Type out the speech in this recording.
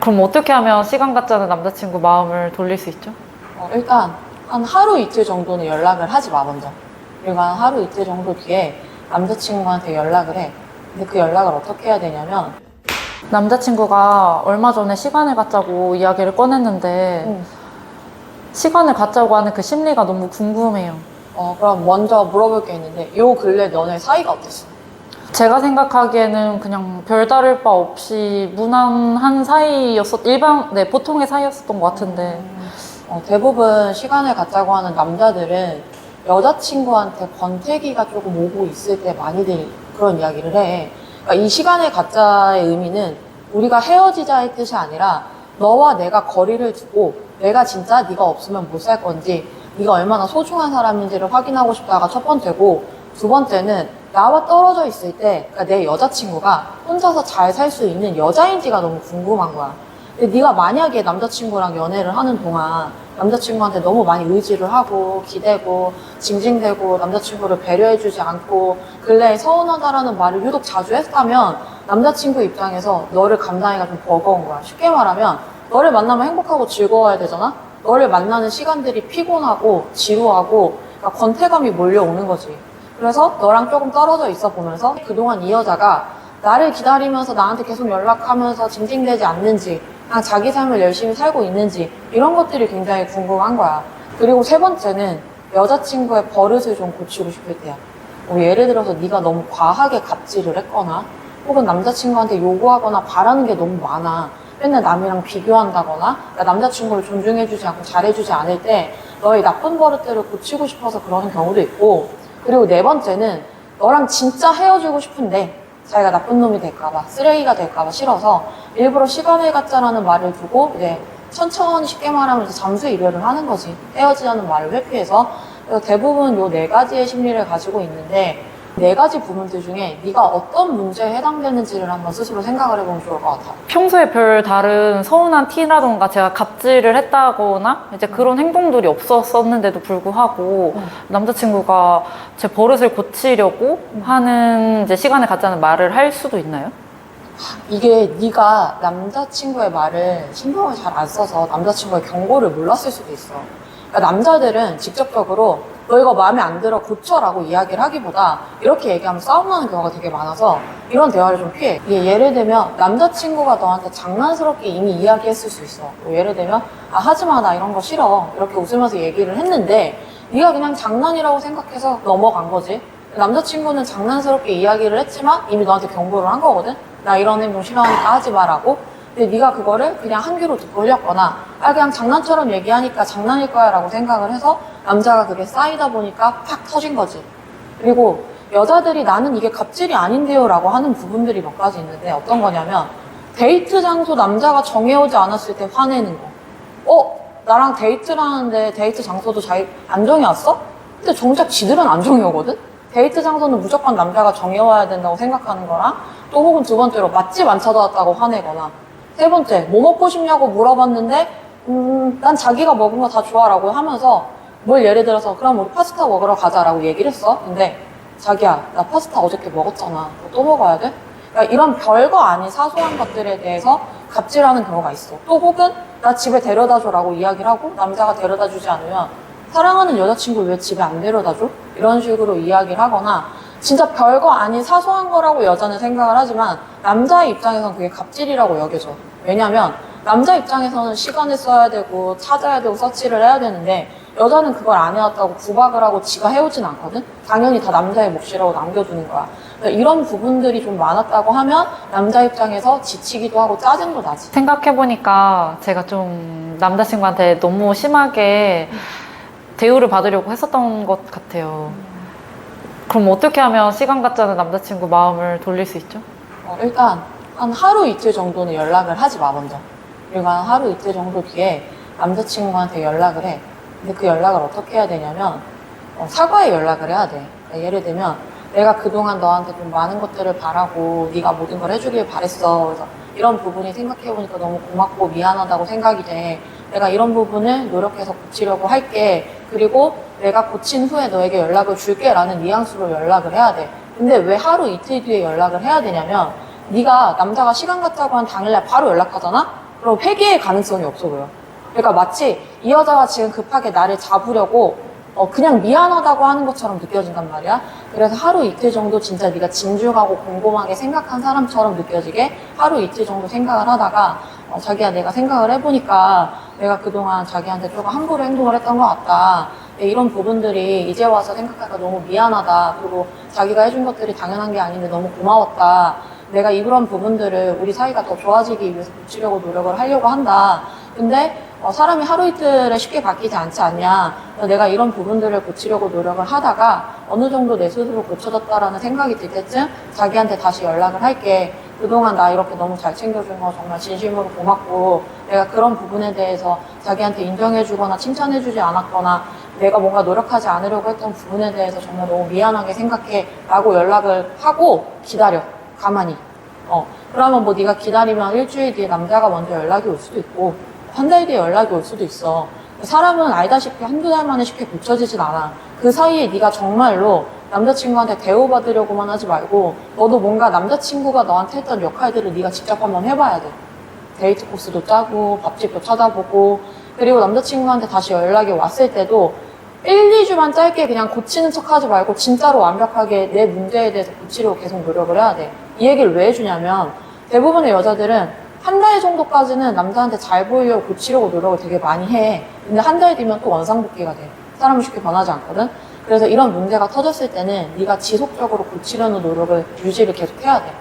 그럼 어떻게 하면 시간 갖자는 남자친구 마음을 돌릴 수 있죠? 일단 한 하루 이틀 정도는 연락을 하지 마 먼저. 그리고 한 하루 이틀 정도 뒤에 남자친구한테 연락을 해. 근데 그 연락을 어떻게 해야 되냐면 남자친구가 얼마 전에 시간을 갖자고 이야기를 꺼냈는데 시간을 갖자고 하는 그 심리가 너무 궁금해요. 그럼 먼저 물어볼 게 있는데 요 근래 너네 사이가 어땠어? 제가 생각하기에는 그냥 별다를 바 없이 무난한 보통의 사이였었던 것 같은데. 대부분 시간을 갖자고 하는 남자들은 여자친구한테 권태기가 조금 오고 있을 때 많이들 그런 이야기를 해. 그러니까 이 시간을 갖자의 의미는 우리가 헤어지자의 뜻이 아니라 너와 내가 거리를 두고 내가 진짜 네가 없으면 못 살 건지 네가 얼마나 소중한 사람인지를 확인하고 싶다가 첫 번째고, 두 번째는 나와 떨어져 있을 때 그러니까 내 여자친구가 혼자서 잘 살 수 있는 여자인지가 너무 궁금한 거야. 근데 네가 만약에 남자친구랑 연애를 하는 동안 남자친구한테 너무 많이 의지를 하고 기대고 징징대고 남자친구를 배려해주지 않고 근래에 서운하다라는 말을 유독 자주 했다면 남자친구 입장에서 너를 감당하기가 좀 버거운 거야. 쉽게 말하면 너를 만나면 행복하고 즐거워야 되잖아? 너를 만나는 시간들이 피곤하고 지루하고 그러니까 권태감이 몰려오는 거지. 그래서 너랑 조금 떨어져 있어 보면서 그동안 이 여자가 나를 기다리면서 나한테 계속 연락하면서 징징대지 않는지, 그냥 자기 삶을 열심히 살고 있는지, 이런 것들이 굉장히 궁금한 거야. 그리고 세 번째는 여자친구의 버릇을 좀 고치고 싶을 때야. 예를 들어서 네가 너무 과하게 갑질을 했거나 혹은 남자친구한테 요구하거나 바라는 게 너무 많아. 맨날 남이랑 비교한다거나 남자친구를 존중해주지 않고 잘해주지 않을 때 너의 나쁜 버릇들을 고치고 싶어서 그러는 경우도 있고, 그리고 네 번째는 너랑 진짜 헤어지고 싶은데 자기가 나쁜 놈이 될까봐, 쓰레기가 될까봐 싫어서 일부러 시간을 갖자라는 말을 두고 이제 천천히, 쉽게 말하면 이제 잠수 이별을 하는 거지. 헤어지자는 말을 회피해서. 그래서 대부분 요 네 가지의 심리를 가지고 있는데, 네 가지 부분들 중에 네가 어떤 문제에 해당되는지를 한번 스스로 생각을 해보면 좋을 것 같아. 평소에 별 다른 서운한 티라던가 제가 갑질을 했다거나 이제 그런 행동들이 없었었는데도 불구하고 남자친구가 제 버릇을 고치려고 하는 이제 시간을 갖자는 말을 할 수도 있나요? 이게 네가 남자친구의 말을 신경을 잘 안 써서 남자친구의 경고를 몰랐을 수도 있어. 그러니까 남자들은 직접적으로 너 이거 마음에 안 들어 고쳐라고 이야기를 하기보다 이렇게 얘기하면 싸움 나는 경우가 되게 많아서 이런 대화를 좀 피해. 예를 들면 남자친구가 너한테 장난스럽게 이미 이야기했을 수 있어. 예를 들면 하지마, 나 이런 거 싫어, 이렇게 웃으면서 얘기를 했는데 네가 그냥 장난이라고 생각해서 넘어간 거지. 남자친구는 장난스럽게 이야기를 했지만 이미 너한테 경고를 한 거거든. 나 이런 행동 싫어하니까 하지 마라고. 근데 네가 그거를 그냥 한 귀로 듣고 흘렸거나 그냥 장난처럼 얘기하니까 장난일 거야 라고 생각을 해서 남자가 그게 쌓이다 보니까 팍 터진 거지. 그리고 여자들이 나는 이게 갑질이 아닌데요 라고 하는 부분들이 몇 가지 있는데, 어떤 거냐면 데이트 장소 남자가 정해오지 않았을 때 화내는 거. 나랑 데이트를 하는데 데이트 장소도 자기 안 정해왔어? 근데 정작 지들은 안 정해오거든? 데이트 장소는 무조건 남자가 정해와야 된다고 생각하는 거랑, 또 혹은 두 번째로 맛집 안 찾아왔다고 화내거나, 세 번째 뭐 먹고 싶냐고 물어봤는데 난 자기가 먹은 거 다 좋아라고 하면서 뭘 예를 들어서 그럼 우리 파스타 먹으러 가자라고 얘기를 했어. 근데 자기야, 나 파스타 어저께 먹었잖아, 또 먹어야 돼? 그러니까 이런 별거 아닌 사소한 것들에 대해서 갑질하는 경우가 있어. 또 혹은 나 집에 데려다줘라고 이야기를 하고 남자가 데려다주지 않으면 사랑하는 여자친구를 왜 집에 안 데려다줘? 이런 식으로 이야기를 하거나, 진짜 별거 아닌 사소한 거라고 여자는 생각을 하지만 남자의 입장에서는 그게 갑질이라고 여겨져. 왜냐면 남자 입장에서는 시간을 써야 되고 찾아야 되고 서치를 해야 되는데 여자는 그걸 안 해왔다고 구박을 하고 지가 해오진 않거든? 당연히 다 남자의 몫이라고 남겨두는 거야. 그러니까 이런 부분들이 좀 많았다고 하면 남자 입장에서 지치기도 하고 짜증도 나지. 생각해보니까 제가 좀 남자친구한테 너무 심하게 대우를 받으려고 했었던 것 같아요. 그럼 어떻게 하면 시간 갖자는 남자친구 마음을 돌릴 수 있죠? 일단 한 하루 이틀 정도는 연락을 하지 마 먼저. 그리고 한 하루 이틀 정도 뒤에 남자친구한테 연락을 해. 근데 그 연락을 어떻게 해야 되냐면 사과의 연락을 해야 돼. 그러니까 예를 들면 내가 그동안 너한테 좀 많은 것들을 바라고 네가 모든 걸 해주길 바랬어. 그래서 이런 부분이 생각해보니까 너무 고맙고 미안하다고 생각이 돼. 내가 이런 부분을 노력해서 고치려고 할게. 그리고 내가 고친 후에 너에게 연락을 줄게 라는 뉘앙스로 연락을 해야 돼. 근데 왜 하루 이틀 뒤에 연락을 해야 되냐면 네가 남자가 시간 갖자고 한 당일날 바로 연락하잖아? 그럼 회개의 가능성이 없어 보여. 그러니까 마치 이 여자가 지금 급하게 나를 잡으려고 그냥 미안하다고 하는 것처럼 느껴진단 말이야. 그래서 하루 이틀 정도 진짜 네가 진중하고 곰곰하게 생각한 사람처럼 느껴지게 하루 이틀 정도 생각을 하다가 자기야 내가 생각을 해보니까 내가 그동안 자기한테 조금 함부로 행동을 했던 것 같다. 이런 부분들이 이제 와서 생각하니까 너무 미안하다. 그리고 자기가 해준 것들이 당연한 게 아닌데 너무 고마웠다. 내가 이런 부분들을 우리 사이가 더 좋아지기 위해서 고치려고 노력을 하려고 한다. 근데 사람이 하루 이틀에 쉽게 바뀌지 않지 않냐. 내가 이런 부분들을 고치려고 노력을 하다가 어느 정도 내 스스로 고쳐졌다라는 생각이 들 때쯤 자기한테 다시 연락을 할게. 그동안 나 이렇게 너무 잘 챙겨준 거 정말 진심으로 고맙고 내가 그런 부분에 대해서 자기한테 인정해주거나 칭찬해주지 않았거나 내가 뭔가 노력하지 않으려고 했던 부분에 대해서 정말 너무 미안하게 생각해 라고 연락을 하고 기다려. 가만히. 그러면 뭐 네가 기다리면 일주일 뒤에 남자가 먼저 연락이 올 수도 있고 한 달 뒤에 연락이 올 수도 있어. 사람은 알다시피 한두 달 만에 쉽게 고쳐지진 않아. 그 사이에 네가 정말로 남자친구한테 대우받으려고만 하지 말고 너도 뭔가 남자친구가 너한테 했던 역할들을 네가 직접 한번 해봐야 돼. 데이트 코스도 짜고 밥집도 찾아보고 그리고 남자친구한테 다시 연락이 왔을 때도 1, 2주만 짧게 그냥 고치는 척 하지 말고 진짜로 완벽하게 내 문제에 대해서 고치려고 계속 노력을 해야 돼. 이 얘기를 왜 해주냐면 대부분의 여자들은 한 달 정도까지는 남자한테 잘 보이려고 고치려고 노력을 되게 많이 해. 근데 한 달 뒤면 또 원상복귀가 돼. 사람은 쉽게 변하지 않거든. 그래서 이런 문제가 터졌을 때는 네가 지속적으로 고치려는 노력을 유지를 계속 해야 돼.